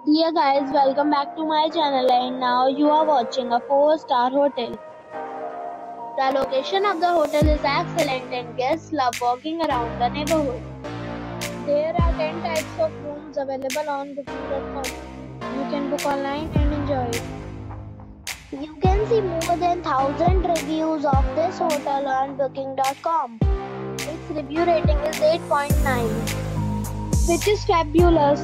Dear guys, welcome back to my channel and now you are watching a 4-star hotel. The location of the hotel is excellent and guests love walking around the neighborhood. There are 10 types of rooms available on booking.com. You can book online and enjoy it. You can see more than 1,000 reviews of this hotel on booking.com. Its review rating is 8.9, which is fabulous.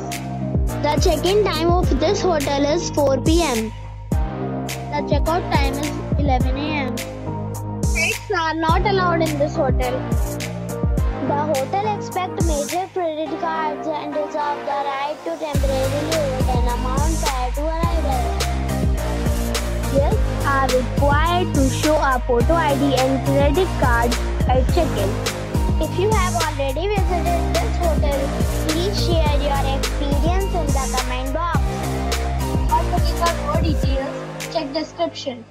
The check-in time of this hotel is 4 p.m. The checkout time is 11 a.m. Pets are not allowed in this hotel. The hotel accepts major credit cards and reserves the right to temporarily hold an amount prior to arrival. Guests are required to show a photo ID and credit card at check-in. If you have already visited this hotel, please share your experience in the comment box. For booking or more details, check description.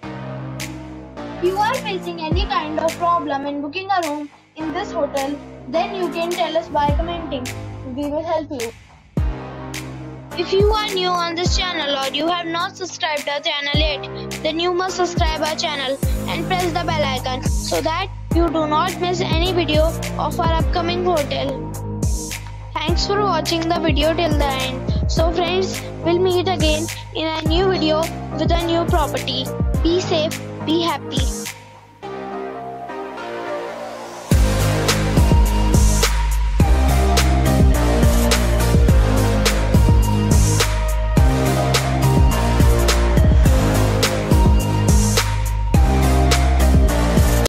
If you are facing any kind of problem in booking a room in this hotel, then you can tell us by commenting. We will help you. If you are new on this channel or you have not subscribed our channel yet, then you must subscribe our channel and press the bell icon so that you do not miss any video of our upcoming hotel. Thanks for watching the video till the end. So friends, we'll meet again in a new video with a new property. Be safe, be happy.